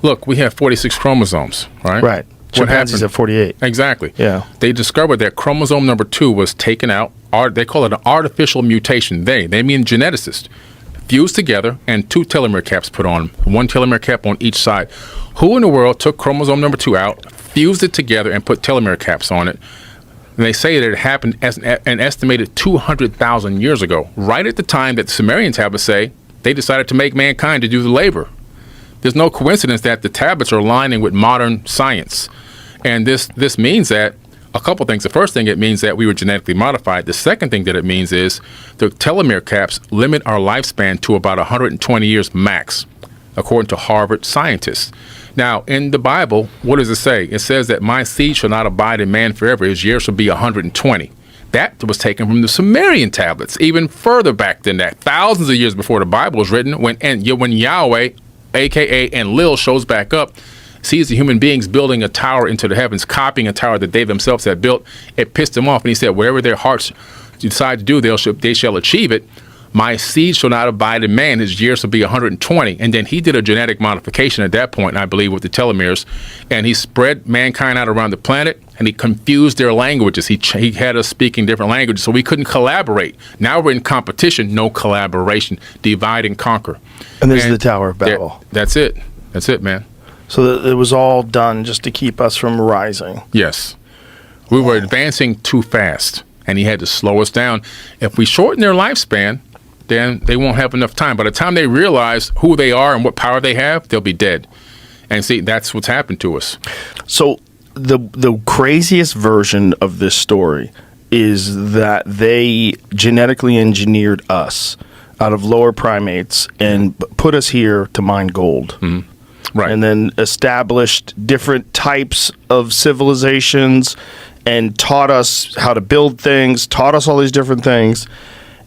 Look, we have 46 chromosomes, right? Right. What Chimpanzees happened? have 48. Exactly. Yeah. They discovered that chromosome number 2 was taken out. They call it an artificial mutation. They mean geneticists. Fused together and 2 telomere caps put on, 1 telomere cap on each side. Who in the world took chromosome number 2 out, fused it together, and put telomere caps on it? And they say that it happened as an estimated 200,000 years ago, right at the time that the Sumerian tablets say they decided to make mankind to do the labor. There's no coincidence that the tablets are aligning with modern science. And this means that a couple things. The first thing, it means that we were genetically modified. The second thing that it means is the telomere caps limit our lifespan to about 120 years max, according to Harvard scientists. Now, in the Bible, what does it say? It says that my seed shall not abide in man forever. His years shall be 120. That was taken from the Sumerian tablets, even further back than that, thousands of years before the Bible was written, when Yahweh, a.k.a. Enlil, shows back up, sees the human beings building a tower into the heavens, copying a tower that they themselves had built. It pissed them off, and he said, whatever their hearts decide to do, they shall achieve it. My seed shall not abide in man. His years will be 120. And then he did a genetic modification at that point, I believe, with the telomeres, and he spread mankind out around the planet, and he confused their languages. He had us speaking different languages, so we couldn't collaborate. Now we're in competition, no collaboration, divide and conquer. And there's the Tower of Babel. That's it. That's it, man. So it was all done just to keep us from rising. Yes. We were advancing too fast, and he had to slow us down. If we shorten their lifespan, then they won't have enough time. By the time they realize who they are and what power they have, they'll be dead. And see, that's what's happened to us. So the craziest version of this story is that they genetically engineered us out of lower primates and put us here to mine gold. Mm-hmm. Right. And then established different types of civilizations and taught us how to build things, taught us all these different things.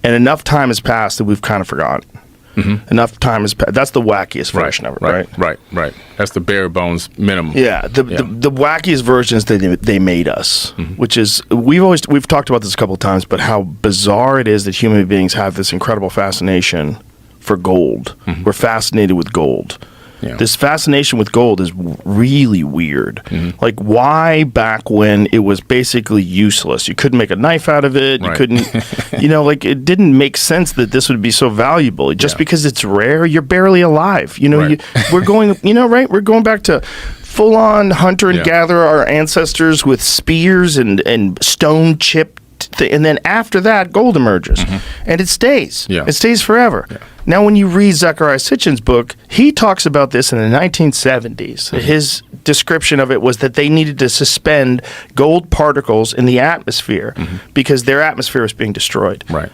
And enough time has passed that we've kind of forgotten. Mm-hmm. Enough time has passed. That's the wackiest version of it, right? Right. That's the bare bones minimum. Yeah. The wackiest version is that they made us, mm-hmm. which is, we've talked about this a couple of times, but how bizarre it is that human beings have this incredible fascination for gold. Mm-hmm. We're fascinated with gold. Yeah. This fascination with gold is really weird. Mm-hmm. Like, why back when it was basically useless? You couldn't make a knife out of it. Right. You couldn't, like, it didn't make sense that this would be so valuable. Just because it's rare, you're barely alive. Right. We're going, right? We're going back to full-on hunter and gatherer, our ancestors with spears and stone chipped. And then after that, gold emerges, mm-hmm. and it stays. Yeah. It stays forever. Yeah. Now, when you read Zecharia Sitchin's book, he talks about this in the 1970s. Mm-hmm. His description of it was that they needed to suspend gold particles in the atmosphere mm-hmm. because their atmosphere was being destroyed. Right.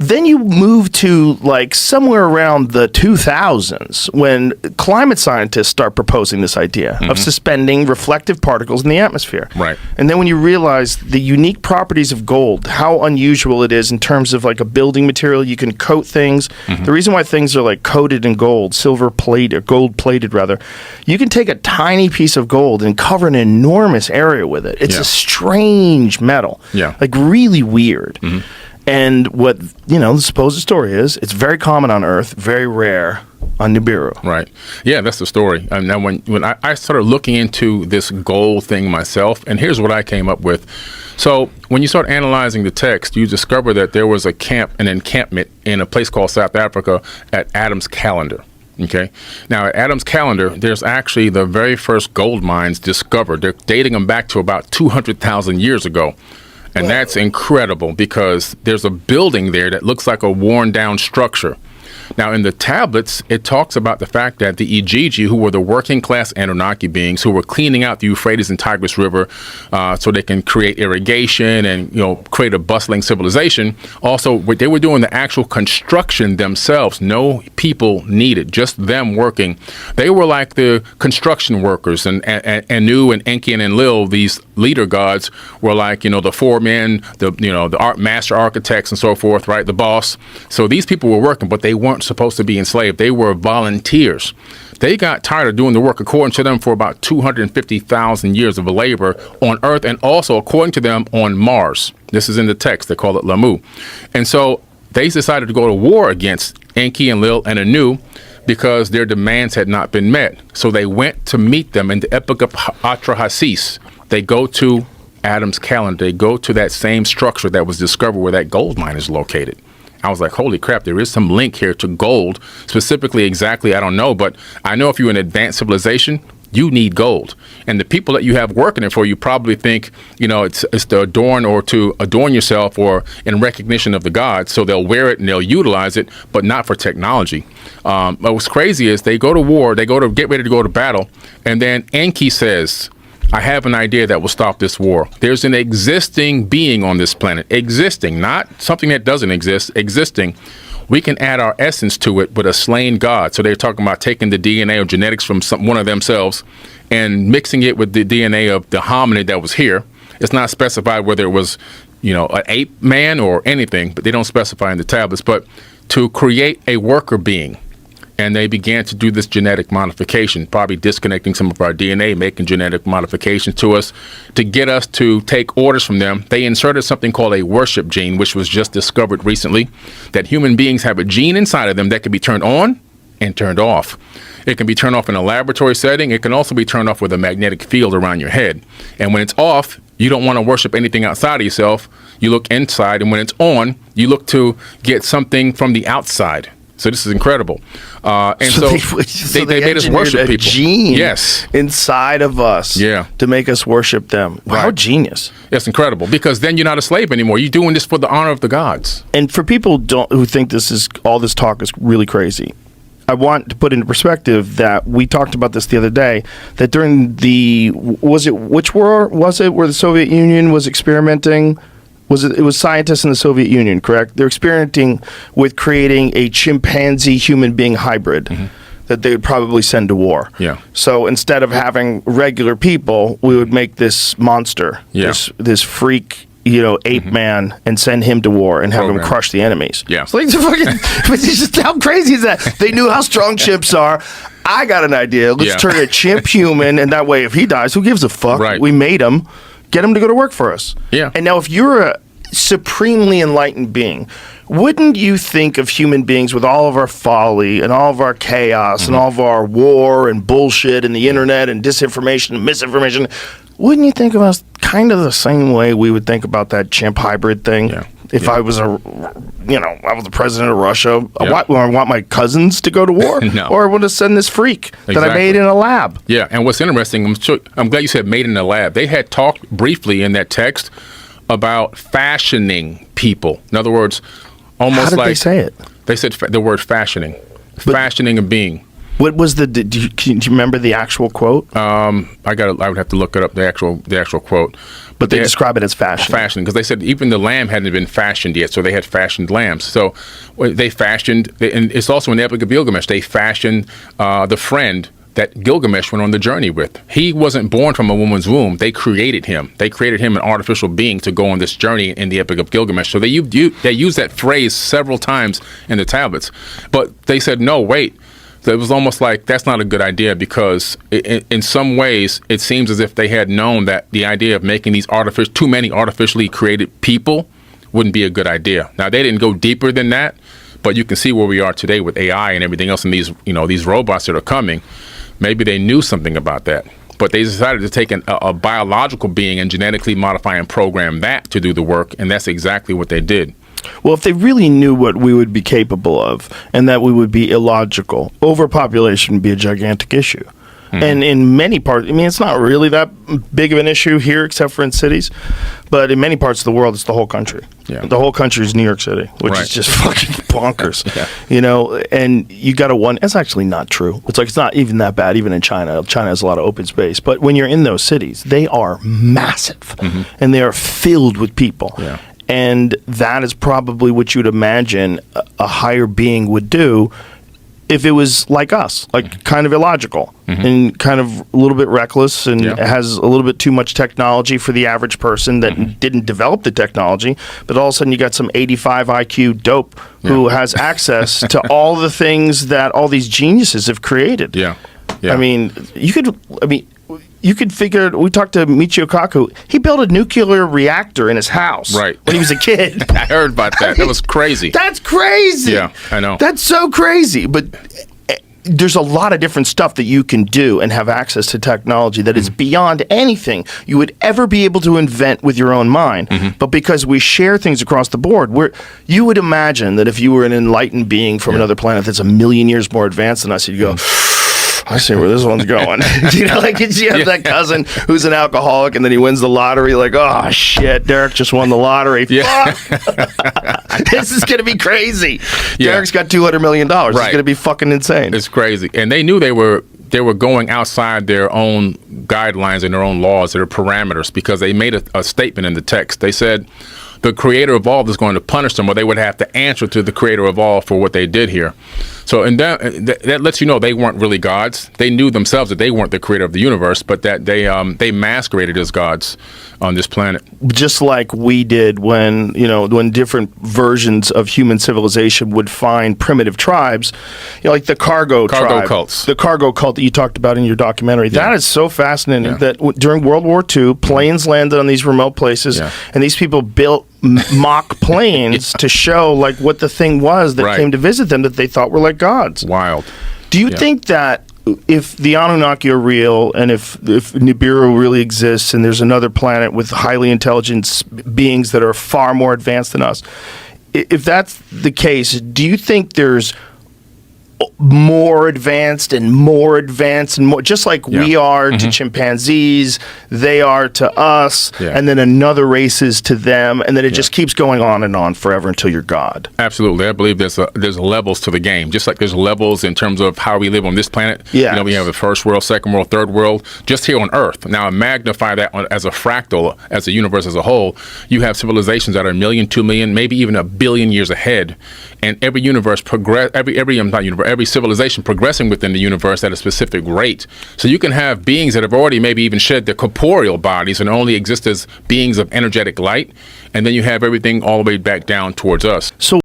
Then you move to like somewhere around the 2000s when climate scientists start proposing this idea mm-hmm. of suspending reflective particles in the atmosphere. Right. And then when you realize the unique properties of gold, how unusual it is in terms of like a building material, you can coat things. Mm-hmm. The reason why things are like coated in gold, silver plated, gold plated rather, you can take a tiny piece of gold and cover an enormous area with it. It's a strange metal. Yeah. Like really weird. Mm-hmm. And what, the supposed story is, it's very common on Earth, very rare on Nibiru. Right. Yeah, that's the story. Now, when I started looking into this gold thing myself, and here's what I came up with. So when you start analyzing the text, you discover that there was an encampment in a place called South Africa at Adam's Calendar. Okay. Now, at Adam's Calendar, there's actually the very first gold mines discovered. They're dating them back to about 200,000 years ago. And that's incredible because there's a building there that looks like a worn down structure. Now, in the tablets, it talks about the fact that the Ijiji, who were the working class Anunnaki beings who were cleaning out the Euphrates and Tigris River so they can create irrigation and, create a bustling civilization. Also, they were doing the actual construction themselves. No people needed, just them working. They were like the construction workers, and Anu and Enki and Enlil, these leader gods, were like, the foremen, the master architects and so forth, right? The boss. So these people were working, but they weren't supposed to be enslaved. They were volunteers. They got tired of doing the work, according to them, for about 250,000 years of labor on Earth, and also, according to them, on Mars. This is in the text. They call it Lamu. And so they decided to go to war against Enki and Lil and Anu because their demands had not been met. So they went to meet them in the Epic of Atrahasis. They go to Adam's calendar. They go to that same structure that was discovered where that gold mine is located. I was like, holy crap, there is some link here to gold. Specifically, exactly, I don't know. But I know if you're an advanced civilization, you need gold. And the people that you have working it for you probably think, it's to adorn or to adorn yourself or in recognition of the gods. So they'll wear it and they'll utilize it, but not for technology. But what's crazy is they go to war, they go to get ready to go to battle. And then Enki says, I have an idea that will stop this war. There's an existing being on this planet. Existing, not something that doesn't exist, existing. We can add our essence to it with a slain god. So they're talking about taking the DNA or genetics from one of themselves and mixing it with the DNA of the hominid that was here. It's not specified whether it was, an ape man or anything, but they don't specify in the tablets. But to create a worker being. And they began to do this genetic modification, probably disconnecting some of our DNA, making genetic modifications to us to get us to take orders from them. They inserted something called a worship gene, which was just discovered recently, that human beings have a gene inside of them that can be turned on and turned off. It can be turned off in a laboratory setting. It can also be turned off with a magnetic field around your head. And when it's off, you don't want to worship anything outside of yourself. You look inside. And when it's on, you look to get something from the outside. So this is incredible. And so they made us worship people. Gene yes. inside of us to make us worship them. Wow, how genius. It's incredible because then you're not a slave anymore. You're doing this for the honor of the gods. And for people who think all this talk is really crazy, I want to put into perspective that we talked about this the other day, that during which war was it where the Soviet Union was experimenting? It was scientists in the Soviet Union, correct? They're experimenting with creating a chimpanzee human being hybrid that they would probably send to war. Yeah. So instead of having regular people, we would make this monster, this freak, ape man, and send him to war and have him crush the enemies. Yeah. So it's just how crazy is that? They knew how strong chimps are. I got an idea. Let's turn a chimp human, and that way, if he dies, who gives a fuck? Right. We made him. Get him to go to work for us. Yeah. And now if you're a supremely enlightened being, wouldn't you think of human beings with all of our folly and all of our chaos and all of our war and bullshit and the internet and disinformation and misinformation, wouldn't you think of us kind of the same way we would think about that chimp hybrid thing? Yeah. If I was I was the president of Russia, I want my cousins to go to war? No. Or I want to send this freak that I made in a lab? Yeah, and what's interesting, I'm glad you said made in a lab. They had talked briefly in that text about fashioning people. In other words, almost like... How did they say it? They said the word fashioning. Fashioning a being. What was do you remember the actual quote? I would have to look it up, the actual quote. But they describe it as fashion. Fashion, because they said even the lamb hadn't been fashioned yet, so they had fashioned lambs. So they fashioned, and it's also in the Epic of Gilgamesh, they fashioned the friend that Gilgamesh went on the journey with. He wasn't born from a woman's womb. They created him. They created him an artificial being to go on this journey in the Epic of Gilgamesh. So they used that phrase several times in the tablets. But they said, no, wait. So it was almost like that's not a good idea because in some ways it seems as if they had known that the idea of making these too many artificially created people wouldn't be a good idea. Now, they didn't go deeper than that, but you can see where we are today with AI and everything else and these robots that are coming. Maybe they knew something about that, but they decided to take a biological being and genetically modify and program that to do the work, and that's exactly what they did. Well, if they really knew what we would be capable of and that we would be illogical, overpopulation would be a gigantic issue. And in many parts, it's not really that big of an issue here except for in cities, but in many parts of the world, it's the whole country. Yeah. The whole country is New York City, which is just fucking bonkers. And you got to it's actually not true. It's not even that bad, even in China. China has a lot of open space. But when you're in those cities, they are massive and they are filled with people. Yeah. And that is probably what you'd imagine a higher being would do if it was like us, kind of illogical and kind of a little bit reckless and has a little bit too much technology for the average person that didn't develop the technology. But all of a sudden you got some 85 IQ dope who has access to all the things that all these geniuses have created. Yeah. You could figure. We talked to Michio Kaku. He built a nuclear reactor in his house when he was a kid. I heard about that. That was crazy. That's crazy. Yeah, I know. That's so crazy. But there's a lot of different stuff that you can do and have access to technology that is beyond anything you would ever be able to invent with your own mind. But because we share things across the board, you would imagine that if you were an enlightened being from another planet that's a million years more advanced than us, you'd go, I see where this one's going. You know, like you have that cousin who's an alcoholic and then he wins the lottery. Like, oh shit, Derek just won the lottery. Yeah. Fuck. This is gonna be crazy. Yeah. Derek's got $200 million. It's Right. gonna be fucking insane. It's crazy. And they knew they were going outside their own guidelines and their own laws, their parameters, because they made a statement in the text. They said the creator of all is going to punish them, or they would have to answer to the creator of all for what they did here. So, and that lets you know they weren't really gods. They knew themselves that they weren't the creator of the universe, but that they masqueraded as gods on this planet. Just like we did when different versions of human civilization would find primitive tribes, like the cargo tribe, cults. the cargo cult that you talked about in your documentary. That is so fascinating that during World War II, planes landed on these remote places, and these people built mock planes to show like what the thing was that came to visit them that they thought were like gods. Wild. Do you think that if the Anunnaki are real and if Nibiru really exists and there's another planet with highly intelligent beings that are far more advanced than us, if that's the case, do you think there's more advanced and more, just like we are to chimpanzees, they are to us, and then another race is to them, and then it just keeps going on forever until you're God? Absolutely. I believe there's levels to the game, just like there's levels in terms of how we live on this planet. Yeah. We have the first world, second world, third world, just here on Earth. Now, magnify that as a fractal, as a universe as a whole. You have civilizations that are 1 million, 2 million, maybe even 1 billion years ahead, and every universe every civilization progressing within the universe at a specific rate. So you can have beings that have already maybe even shed their corporeal bodies and only exist as beings of energetic light, and then you have everything all the way back down towards us. So